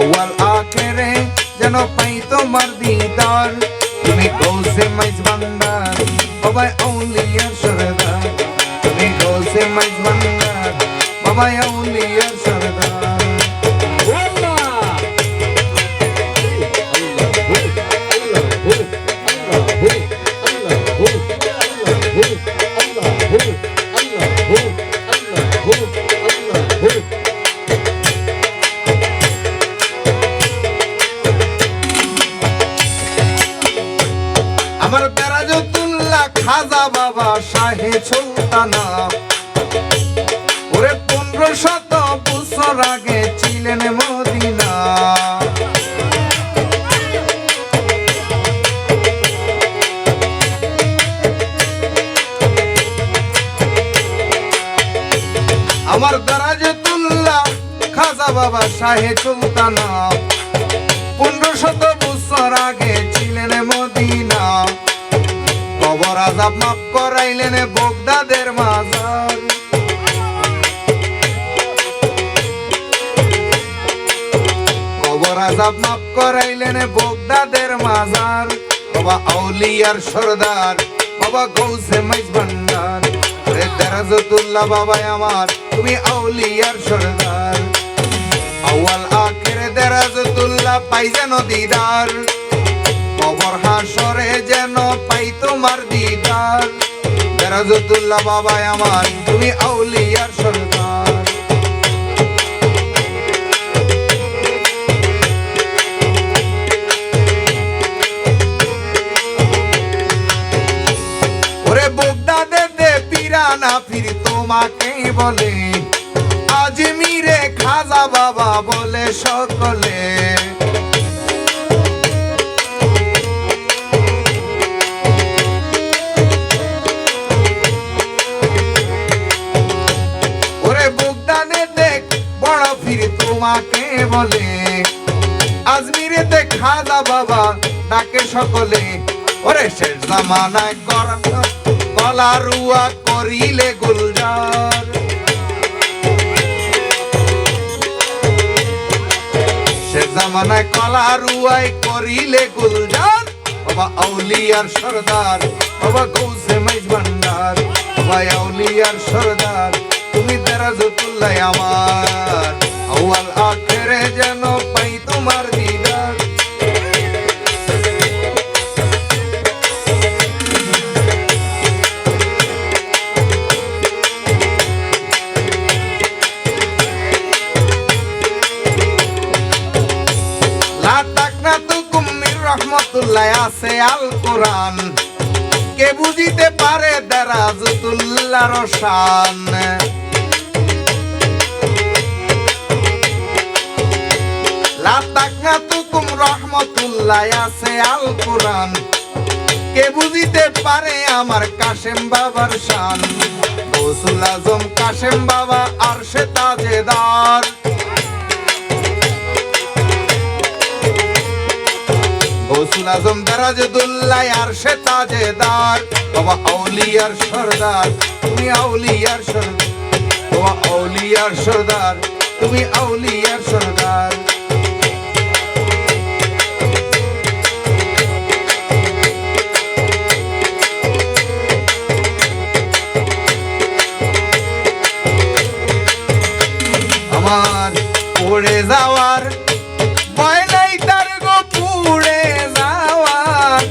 আউয়াল আখেরে যেন পাই তোমার দিদার। তুমি গৌসে মাইজ ভান্ডার বাবা আউলিয়ার সরদার। তুমি গৌসে মাইজ ভান্ডার বাবা আউলিয়ার সরদার। আমার বেরাজতুল্লাহ খাজা বাবা শাহে সুলতানা ওরে 1500 বছর আগে ছিলেন মদিনা। আমার বেরাজতুল্লাহ খাজা বাবা শাহে সুলতানা 1500 বছর আগে ছিলেন মদিনা। কবর আযাব মাফ করাইলেন বগদাদের মাজার। কবর আযাব মাফ করাইলেন বগদাদের মাজার। বাবা আউলিয়ার সরদার বাবা গৌসে মাইজ ভান্ডার। ওরে দেরাজতুল্লাহ বাবা আমার তুমি আউলিয়ার সরদার। আউয়াল আখেরে দেরাজতুল্লাহ পাই যেন দিদার। কবর হাসরে যেন পাই তোমার দিদার। দেরাজতুল্লাহ বাবা আমার তুমি আউলিয়ার সরদার। ওরে বগদাদে দে পিরানা ফির তোমাকে বলে। আজমিরে খাজা বাবা বলে সকলে। ওরে বগদাদে দেখ বড় ফির তোমাকে বলে। আজমিরে দেখ খাজা বাবা ডাকে সকলে। ওরে শেষ জামানায় কলা রুয়া করিলে গুলজার। শেষ জামানায় কলা রুয়াই করিলে গুলজার। বাবা আউলিয়ার সরদার বাবা গৌসে মাইজ ভান্ডার। বাবা আউলিয়ার সরদার তুমি দেরাজতুল্লাহ আমার। আউয়াল আখেরে যেন পাই তোমার দিদার। রহমতুল্লাহ আছে আল কোরআন। কে বুঝিতে পারে দেরাজতুল্লাহর শান। লা তাকনাতুকুম রহমতুল্লাহ আছে আল কোরআন। কে বুঝিতে পারে আমার কাশেম বাবার শান। গৌসুল আজম কাশেম বাবা আরশে তাজেদার। গৌসুল আজম দেরাজতুল্লাহ আরশে তাজেদার। বাবা আউলিয়ার সরদার তুমি আউলিয়ার সরদার। বাবা আউলিয়ার সরদার তুমি আউলিয়ার সরদার। আমার পড়ে যাওয়ার ভয় নাই তার গো। পুড়ে যাওয়ার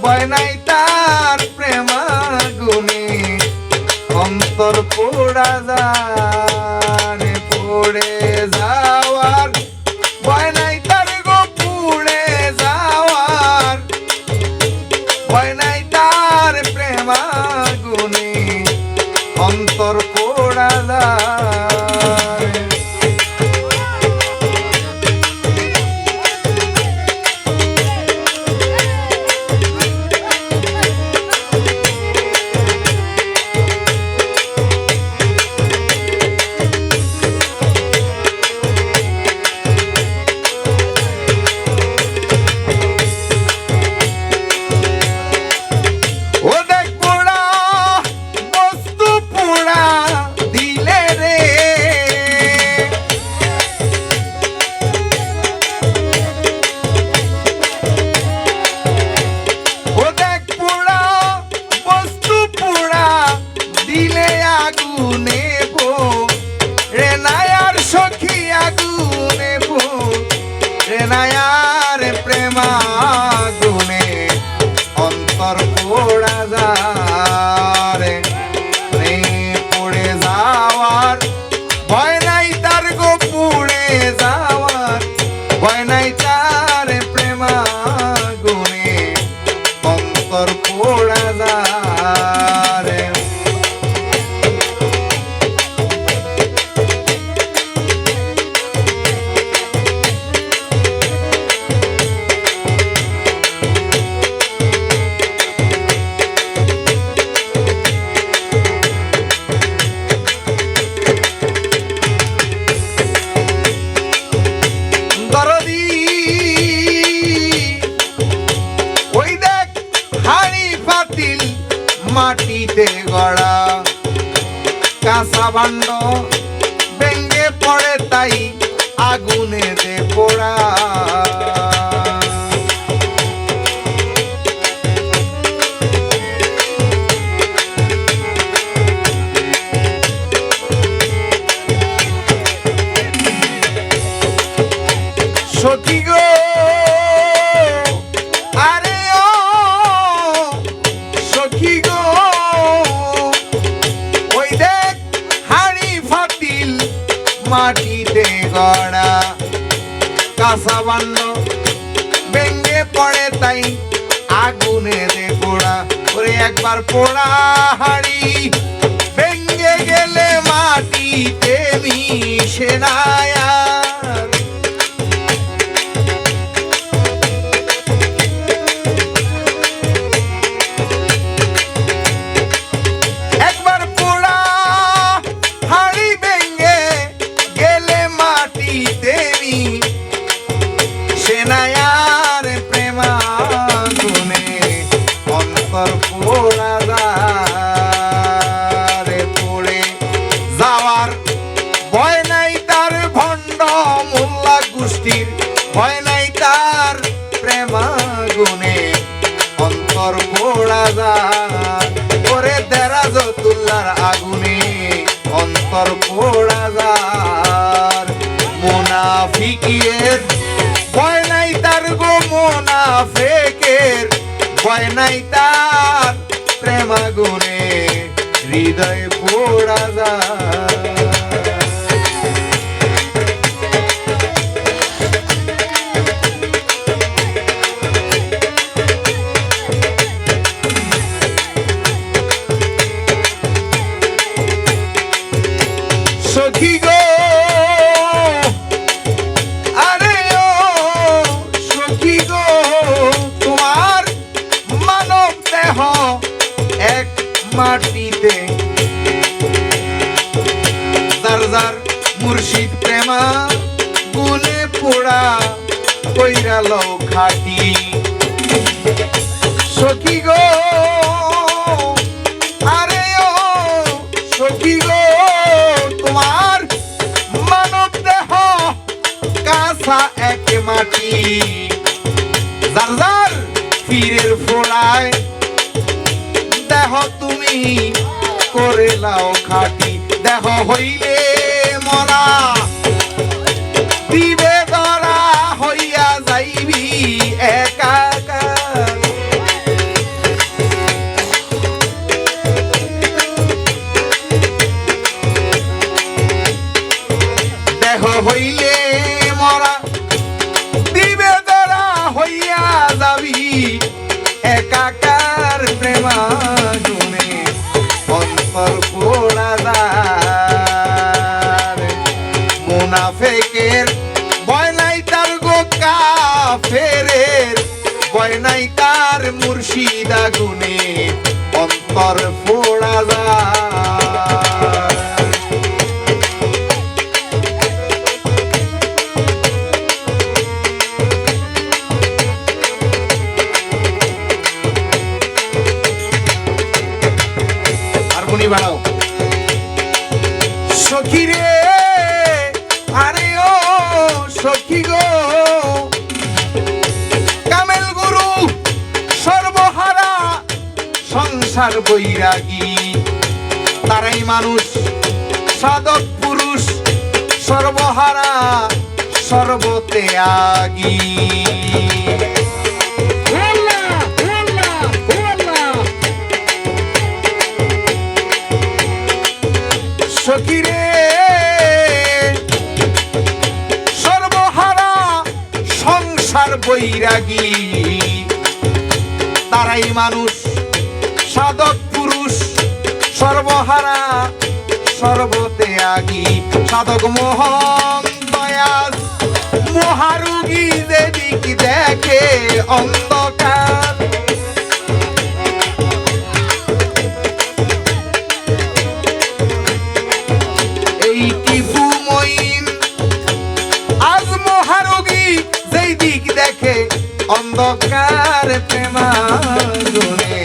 ভয় নাই তার প্রেমাগুনে। অন্তর পোড়া যায় পড়ে যাওয়ার ভয় নাই তার গো। পুড়ে যাওয়ার ভয় নাই তার প্রেমাগুনে। অন্তর পোড়া যায়। মাটিতে গড়া কাঁচা ভাণ্ড ভেঙে পড়ে তাই আগুনেতে পোড়া সখী গো আরে ও সখী গো ওই দেখ হাড়ি ফাতিল মাটিতে গড়া কাঁচা বান্ন ভেঙে পড়ে তাই আগুনে দে পোড়া ওরে একবার পোড়া হাড়ি ভেঙে গেলে মাটিতে মিশে না সেনায়ার প্রেমাগুনে অন্তর পোড়া রে পড়ে যাওয়ার ভয় নাই তার ভণ্ড মোল্লা গোষ্ঠীর ভয় নাই তার প্রেমাগুনে অন্তর পোড়া যায় ওরে দেরাজতুল্লাহর আগুনে অন্তর পোড়া যায় মুনাফিকের ভয় নাই তার গো মুনাফিকের ভয় নাই তার প্রেমাগুনে হৃদয় পোড়া যায় সখী গো এক মাটিতে যার যার মুর্শিদ প্রেমা গুনে পোড়া কইরা লও খাটি সখী গো আরে ও সখী গো তোমার মানব দেহ কাঁচা এক মাটি যার যার পীরের ফোড়ায় দেহ তুমি করে লাও খাটি দেহ হইলে মরা দিবে ধরা হইয়া যাইবি একাকার দেহ হইলে মরা দিবে ধরা হইয়া যাবি একাকার প্রেমাগুনে অন্তর পোড়া যায় মুনাফিকের ভয় নাই তার গো কাফেরের ভয় নাই তার মুর্শিদ আগুনে অন্তর পোড়া যায় বাড়াও সখী রে আরে ও সখী গো কামেল গুরু সর্বহারা সংসার বৈরাগী তারাই মানুষ সাধক পুরুষ সর্বহারা সর্বত্যাগী সখী রে সর্বহারা সংসার বৈরাগী তারাই মানুষ সাধক পুরুষ সর্বহারা সর্বত্যাগী সাধক মোহন দয়াল মহারুগী যেদিক দেখে অন্ধকার এই টিপু মঈন আজ মহারোগী যেই দিক দেখে অন্ধকার প্রেমাগুনে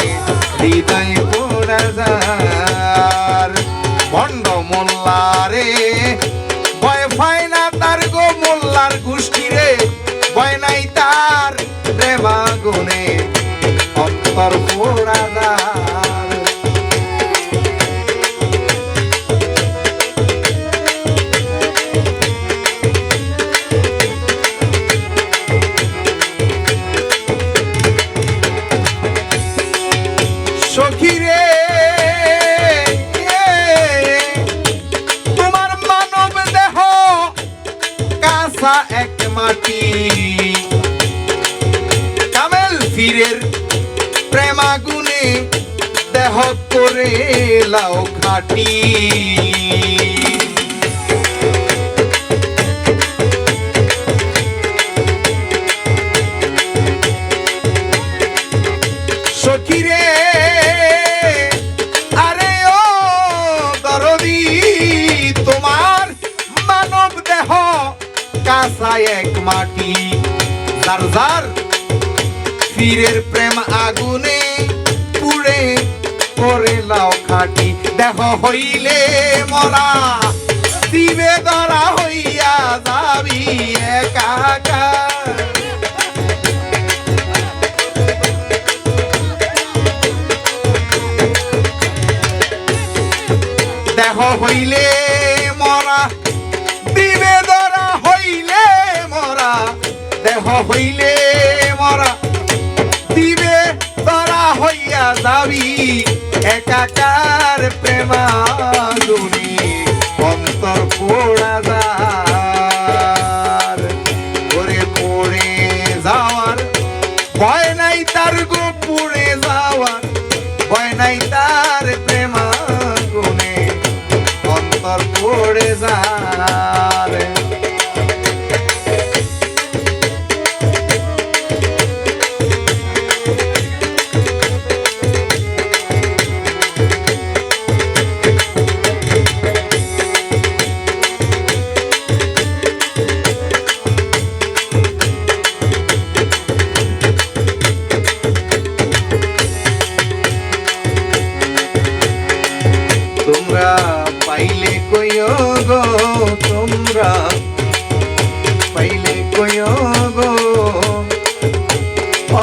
হৃদয় পোড়া যায় মাটি কামেল ফিরের প্রেম আগুনে দেহ করে লাও খাটি সখিরে আরে ও দরদি তোমার মানব দেহ কাঁচা এক মাটি যার যার ফিরের প্রেম আগুনে পুড়ে করে লাও খাটি দেহ হইলে মরা দিবে ধরা হইয়া যাবি একাকার দেহ হইলে মরা দিবে ধরা হইলে মরা দেহ হইলে মরা দিবে ধরা হইয়া যাবি একাকার প্রেমাগুনি অন্তর পোড়া যার করে পড়ে যাওয়ার ভয় নাই তার গো পুড়ে যাওয়ার ভয় নাই তার প্রেমাগুনে অন্তর পড়ে যার তোমরা পাইলে কইও গো তোমরা পাইলে কইও গো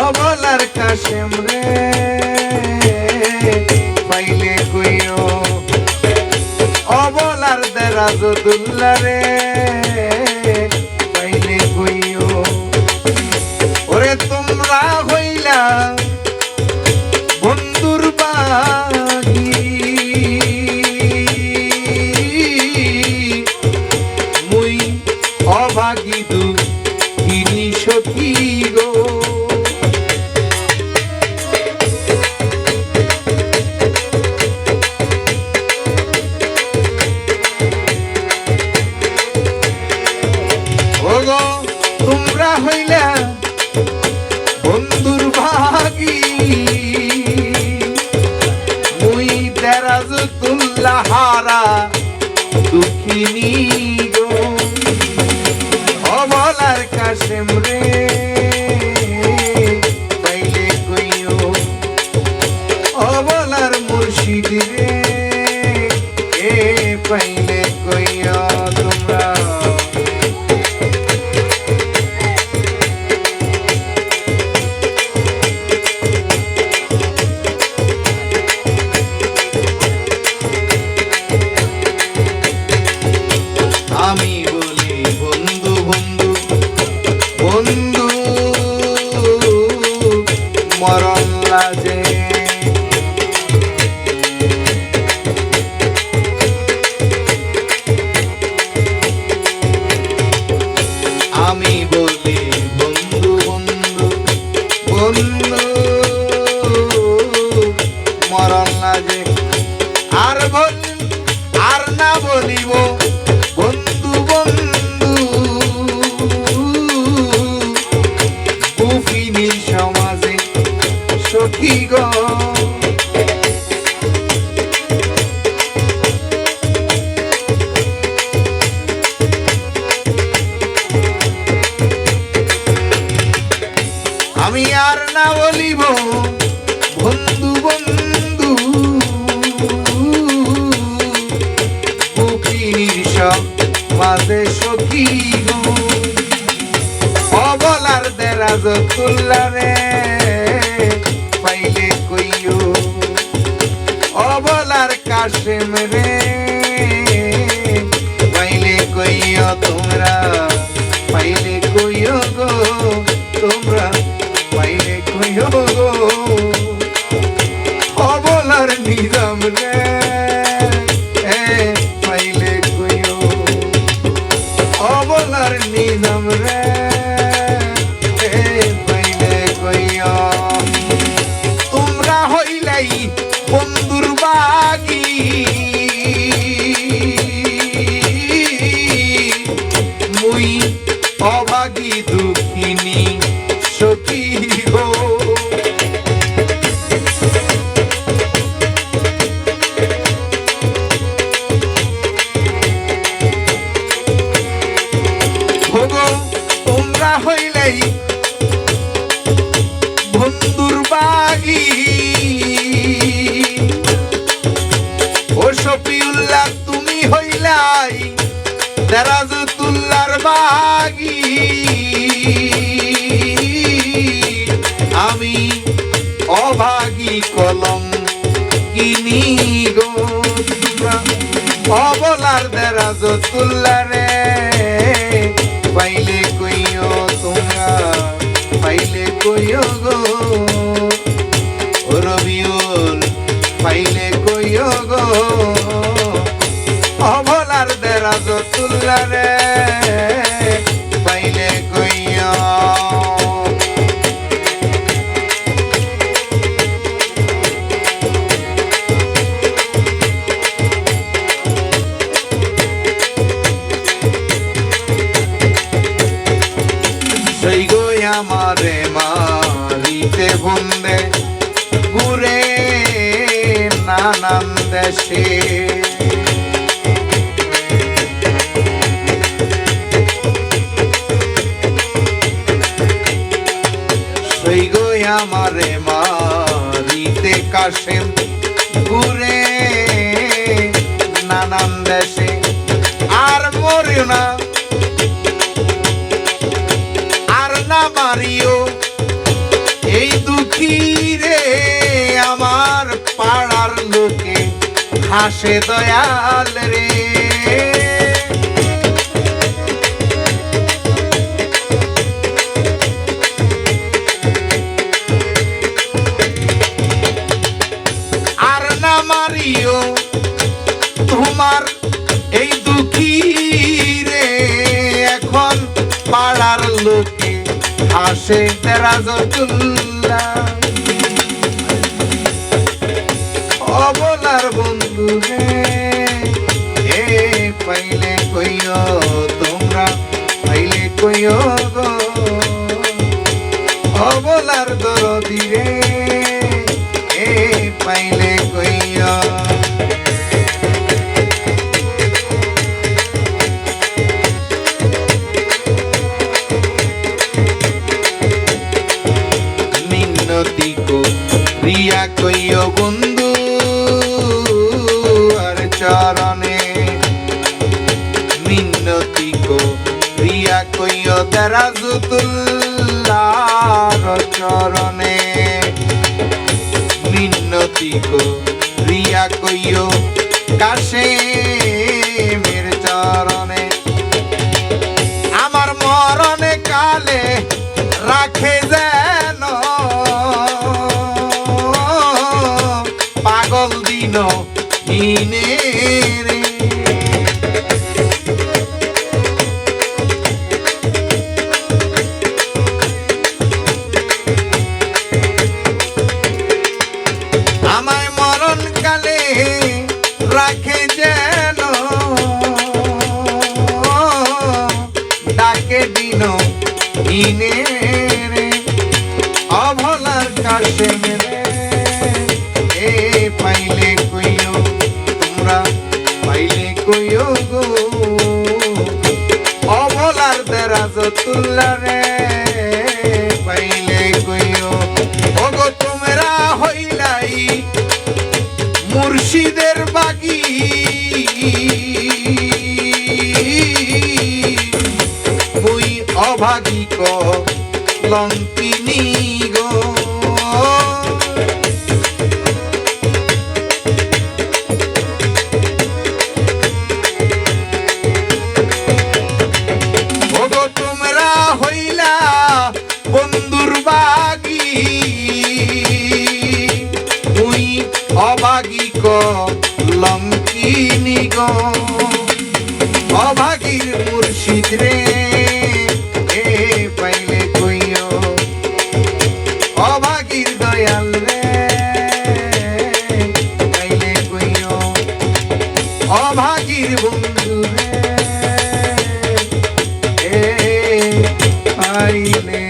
অবলার কাশেম রে পাইলে কইও অবলার দেরাজুল্লাহ রে পাইলে কইও ওরে তোমরা হইলা বন্ধুর বাগি অভাগী দুঃখিনী সখী গো ওগো তোমরা হইলা বন্ধুর ভাগী মুই দেরাজুল্লাহ হারা দুঃখিনী গো অবলার কাশেম রে পাইলে কইও অবলার মুর্শিদ রে এ পাইলে কইও তোমরা আমি বলি বন্ধু বন্ধু বন্ধু মরণ লাজে আমি বলি বন্ধু বন্ধু বন্ধু মরণ লাজে আর বল আর না বলিব বন্ধু বন্ধু বুফিনীর সমাজে সখী গো আমি আর না বলিব বন্ধু বন্ধু মাঝে সখী গো অবলার দেরাজুল্লাহ রে পাইলে কইও অবলার কাশেম রে পাইলে কইও তোমরা পাইলে কইও গো তোমরা পাইলে কইও গো অবলার নিজাম রে পাইলে কইও অবলার নিজাম রে দুঃখিনী সখী গো। তোমরা হইলেই বন্ধুর বাগী, ও শফিউল্লাহ তুমি হইলাই দেরাজতুল্লাহর বাগী। আমি অভাগী কলঙ্কিনী গো। তোমরা অবলার দেরাজতুল্লাহ রে পাইলে কইও, তোমরা পাইলে কইও গো। রবিউল পাইলে কইও গো। অবলার দেরাজতুল্লাহ রে পাইলে কইও। সেই গো আমারে মারিতে বন্দে ঘুরে নানান দেশে। সেই গো আমারে মারিতে কাশেম ঘুরে নানান দেশে। আর মরিও না মারিও এই দুঃখী রে, আমার পাড়ার লোকে হাসে দয়াল রে। আর না মারিও তোমার এই দুঃখী রে, এখন পাড়ার লোকে হাসে দেরাজতুল্লাহ। অবলার বন্ধু রে এ পাইলে কইও, তোমরা পাইলে কইও গো। অবলার দরদি রে এ পাইলে কইও। রিয়া কইও বন্ধু আর চরণে, মিনতি রিয়া কইও দেরাজতুল্লাহর চরণে। মিনতি রিয়া কইও কাশেমের চরণে। আমার মরণে কালে রাখে যেন পাগল দিন হিনে রে। আমায় মরণ কালে রাখে যেন ডাকে দিন হিনে রে। অভলার কাশেমে রে পাইলে কইও, তোমরা পাইলে কইও গো। অবলার দেরাজতুল্লাহ রে পাইলে কইও। ওগো তোমরা হইলাই মুর্শিদের বাগী, মুই অভাগী কলঙ্কিনী গো। বন্ধুর বাগী মুই অভাগী কলঙ্কিনী গো। অভাগীর মুর্শিদ রে এ পাইলে কইও। অভাগীর দয়াল রে পাইলে কইও। অভাগীর বন্ধু রে চাইলে